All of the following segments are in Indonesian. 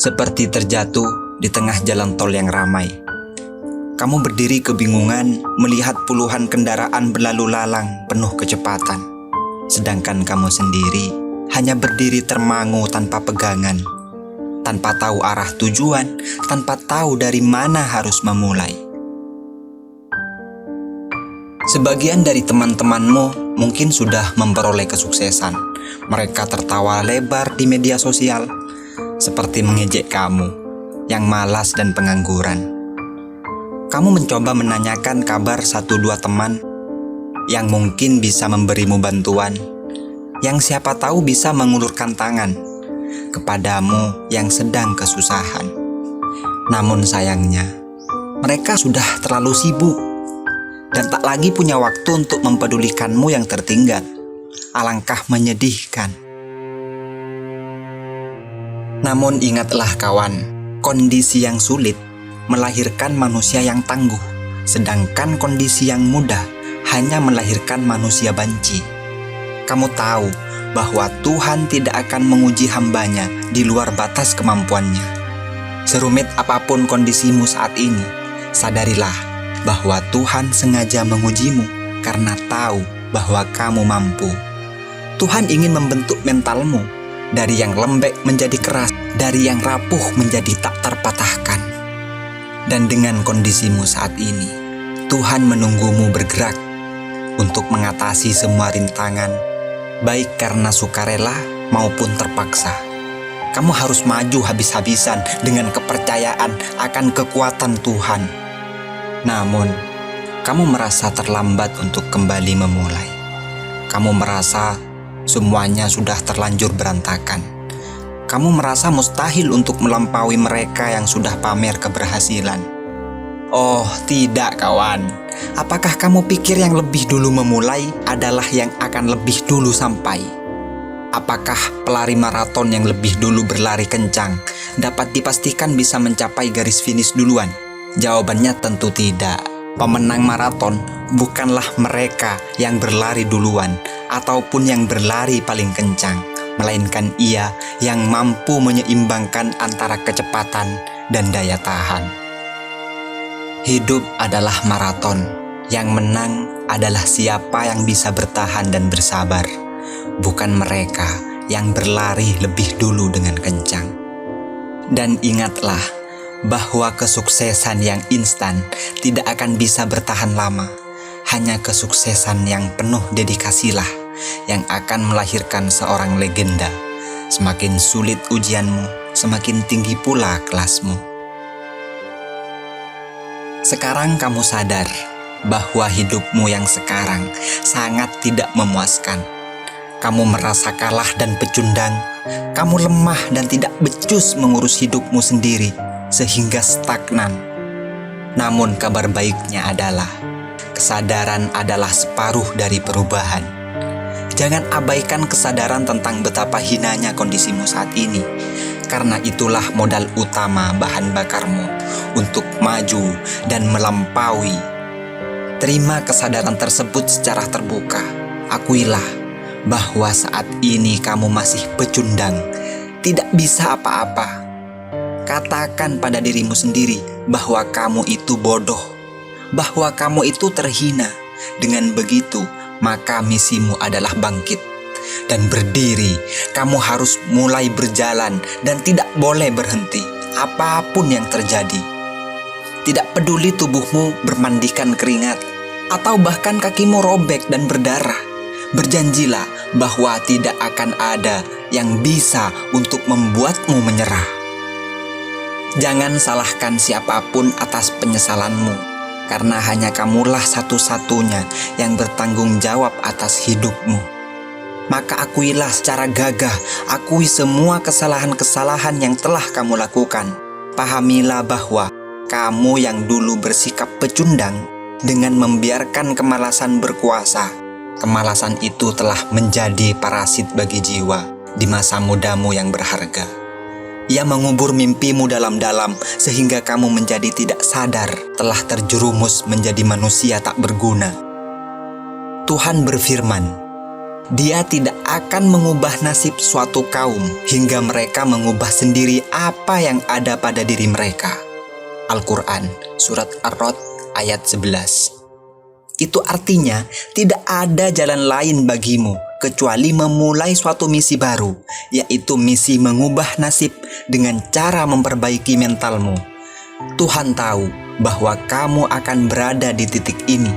seperti terjatuh di tengah jalan tol yang ramai. Kamu berdiri kebingungan melihat puluhan kendaraan berlalu lalang penuh kecepatan. Sedangkan kamu sendiri hanya berdiri termangu tanpa pegangan, tanpa tahu arah tujuan, tanpa tahu dari mana harus memulai. Sebagian dari teman-temanmu mungkin sudah memperoleh kesuksesan. Mereka tertawa lebar di media sosial, seperti mengejek kamu yang malas dan pengangguran. Kamu mencoba menanyakan kabar 1-2 teman yang mungkin bisa memberimu bantuan, yang siapa tahu bisa mengulurkan tangan kepadamu yang sedang kesusahan. Namun sayangnya, mereka sudah terlalu sibuk dan tak lagi punya waktu untuk mempedulikanmu yang tertinggal. Alangkah menyedihkan. Namun ingatlah kawan, kondisi yang sulit melahirkan manusia yang tangguh, sedangkan kondisi yang mudah hanya melahirkan manusia banci. Kamu tahu bahwa Tuhan tidak akan menguji hambanya di luar batas kemampuannya. Serumit apapun kondisimu saat ini, sadarilah bahwa Tuhan sengaja mengujimu karena tahu bahwa kamu mampu. Tuhan ingin membentuk mentalmu dari yang lembek menjadi keras, dari yang rapuh menjadi tak terpatahkan. Dan dengan kondisimu saat ini, Tuhan menunggumu bergerak untuk mengatasi semua rintangan, baik karena sukarela maupun terpaksa. Kamu harus maju habis-habisan dengan kepercayaan akan kekuatan Tuhan. Namun, kamu merasa terlambat untuk kembali memulai. Kamu merasa semuanya sudah terlanjur berantakan. Kamu merasa mustahil untuk melampaui mereka yang sudah pamer keberhasilan. Oh, tidak kawan. Apakah kamu pikir yang lebih dulu memulai adalah yang akan lebih dulu sampai? Apakah pelari maraton yang lebih dulu berlari kencang dapat dipastikan bisa mencapai garis finish duluan? Jawabannya tentu tidak. Pemenang maraton bukanlah mereka yang berlari duluan ataupun yang berlari paling kencang, melainkan ia yang mampu menyeimbangkan antara kecepatan dan daya tahan. Hidup adalah maraton. Yang menang adalah siapa yang bisa bertahan dan bersabar, bukan mereka yang berlari lebih dulu dengan kencang. Dan ingatlah bahwa kesuksesan yang instan tidak akan bisa bertahan lama. Hanya kesuksesan yang penuh dedikasilah yang akan melahirkan seorang legenda. Semakin sulit ujianmu, semakin tinggi pula kelasmu. Sekarang kamu sadar bahwa hidupmu yang sekarang sangat tidak memuaskan. Kamu merasa kalah dan pecundang. Kamu lemah dan tidak becus mengurus hidupmu sendiri sehingga stagnan. Namun kabar baiknya adalah kesadaran adalah separuh dari perubahan. Jangan abaikan kesadaran tentang betapa hinanya kondisimu saat ini, karena itulah modal utama bahan bakarmu untuk maju dan melampaui. Terima kesadaran tersebut secara terbuka. Akuilah bahwa saat ini kamu masih pecundang, tidak bisa apa-apa. Katakan pada dirimu sendiri bahwa kamu itu bodoh, bahwa kamu itu terhina. Dengan begitu, maka misimu adalah bangkit dan berdiri. Kamu harus mulai berjalan dan tidak boleh berhenti, apapun yang terjadi. Tidak peduli tubuhmu bermandikan keringat, atau bahkan kakimu robek dan berdarah. Berjanjilah bahwa tidak akan ada yang bisa untuk membuatmu menyerah. Jangan salahkan siapapun atas penyesalanmu, karena hanya kamulah satu-satunya yang bertanggung jawab atas hidupmu. Maka akuilah secara gagah, akui semua kesalahan-kesalahan yang telah kamu lakukan. Pahamilah bahwa kamu yang dulu bersikap pecundang dengan membiarkan kemalasan berkuasa, kemalasan itu telah menjadi parasit bagi jiwa di masa mudamu yang berharga. Ia mengubur mimpimu dalam-dalam sehingga kamu menjadi tidak sadar telah terjerumus menjadi manusia tak berguna. Tuhan berfirman, Dia tidak akan mengubah nasib suatu kaum hingga mereka mengubah sendiri apa yang ada pada diri mereka. Al-Quran, Surat Ar-Rod ayat 11. Itu artinya tidak ada jalan lain bagimu kecuali memulai suatu misi baru, yaitu misi mengubah nasib dengan cara memperbaiki mentalmu. Tuhan tahu bahwa kamu akan berada di titik ini,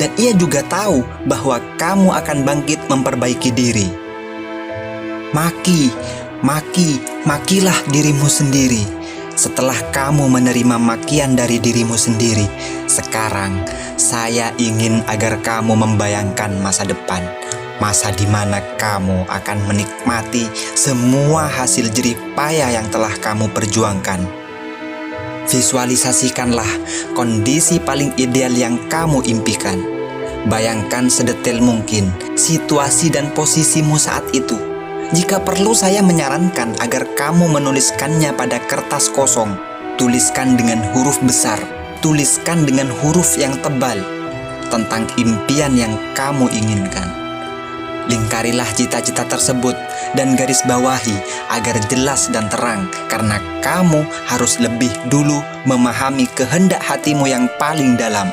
dan Ia juga tahu bahwa kamu akan bangkit memperbaiki diri. Makilah dirimu sendiri. Setelah kamu menerima makian dari dirimu sendiri, sekarang saya ingin agar kamu membayangkan masa depan, masa di mana kamu akan menikmati semua hasil jerih payah yang telah kamu perjuangkan. Visualisasikanlah kondisi paling ideal yang kamu impikan. Bayangkan sedetail mungkin situasi dan posisimu saat itu. Jika perlu, saya menyarankan agar kamu menuliskannya pada kertas kosong. Tuliskan dengan huruf besar, tuliskan dengan huruf yang tebal tentang impian yang kamu inginkan. Lingkarilah cita-cita tersebut dan garis bawahi agar jelas dan terang, karena kamu harus lebih dulu memahami kehendak hatimu yang paling dalam.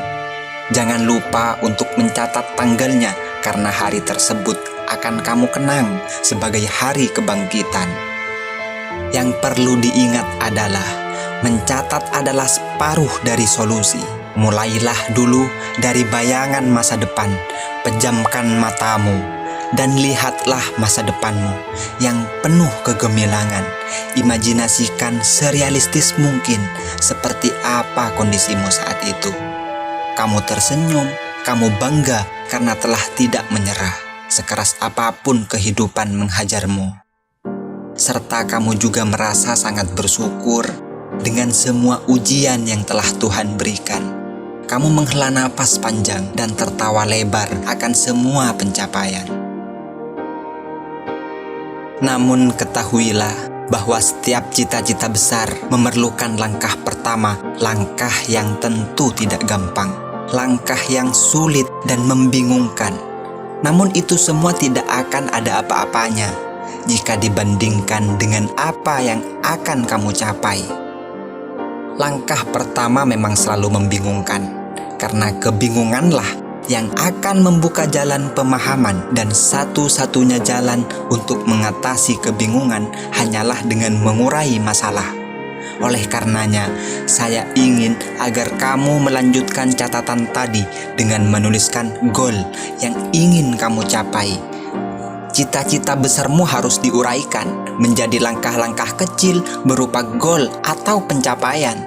Jangan lupa untuk mencatat tanggalnya, karena hari tersebut akan kamu kenang sebagai hari kebangkitan. Yang perlu diingat adalah, mencatat adalah separuh dari solusi. Mulailah dulu dari bayangan masa depan, pejamkan matamu, dan lihatlah masa depanmu yang penuh kegemilangan. Imajinasikan serealistis mungkin seperti apa kondisimu saat itu. Kamu tersenyum, kamu bangga karena telah tidak menyerah sekeras apapun kehidupan menghajarmu. Serta kamu juga merasa sangat bersyukur dengan semua ujian yang telah Tuhan berikan. Kamu menghela napas panjang dan tertawa lebar akan semua pencapaian. Namun ketahuilah bahwa setiap cita-cita besar memerlukan langkah pertama, langkah yang tentu tidak gampang, langkah yang sulit dan membingungkan. Namun itu semua tidak akan ada apa-apanya jika dibandingkan dengan apa yang akan kamu capai. Langkah pertama memang selalu membingungkan, karena kebingunganlah yang akan membuka jalan pemahaman, dan satu-satunya jalan untuk mengatasi kebingungan hanyalah dengan mengurai masalah. Oleh karenanya, saya ingin agar kamu melanjutkan catatan tadi dengan menuliskan goal yang ingin kamu capai. Cita-cita besarmu harus diuraikan menjadi langkah-langkah kecil berupa goal atau pencapaian.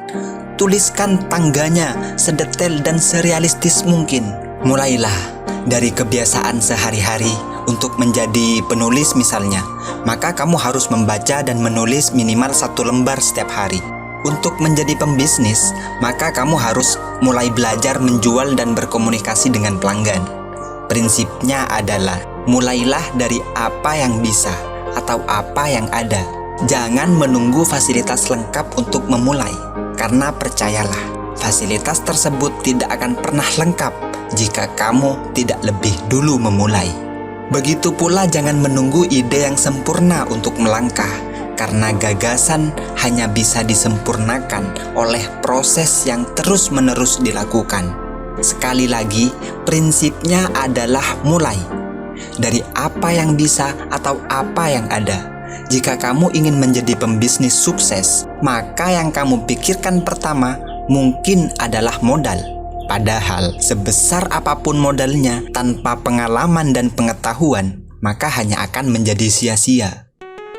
Tuliskan tangganya sedetail dan serealistis mungkin. Mulailah dari kebiasaan sehari-hari untuk menjadi penulis misalnya. Maka kamu harus membaca dan menulis minimal 1 lembar setiap hari. Untuk menjadi pembisnis, maka kamu harus mulai belajar menjual dan berkomunikasi dengan pelanggan. Prinsipnya adalah, mulailah dari apa yang bisa atau apa yang ada. Jangan menunggu fasilitas lengkap untuk memulai, karena percayalah, fasilitas tersebut tidak akan pernah lengkap jika kamu tidak lebih dulu memulai. Begitu pula jangan menunggu ide yang sempurna untuk melangkah, karena gagasan hanya bisa disempurnakan oleh proses yang terus-menerus dilakukan. Sekali lagi, prinsipnya adalah mulai dari apa yang bisa atau apa yang ada. Jika kamu ingin menjadi pembisnis sukses, maka yang kamu pikirkan pertama mungkin adalah modal. Padahal sebesar apapun modalnya, tanpa pengalaman dan pengetahuan, maka hanya akan menjadi sia-sia.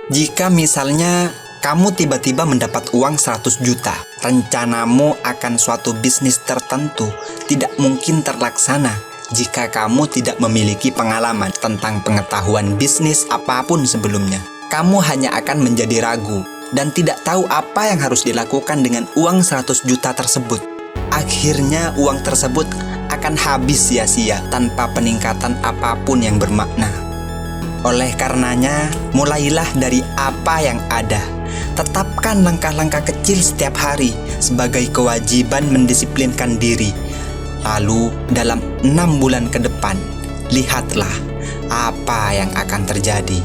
Jika misalnya kamu tiba-tiba mendapat uang 100 juta, rencanamu akan suatu bisnis tertentu tidak mungkin terlaksana jika kamu tidak memiliki pengalaman tentang pengetahuan bisnis apapun sebelumnya. Kamu hanya akan menjadi ragu dan tidak tahu apa yang harus dilakukan dengan uang 100 juta tersebut. Akhirnya uang tersebut akan habis sia-sia tanpa peningkatan apapun yang bermakna. Oleh karenanya, mulailah dari apa yang ada. Tetapkan langkah-langkah kecil setiap hari sebagai kewajiban mendisiplinkan diri. Lalu dalam 6 bulan ke depan, lihatlah apa yang akan terjadi.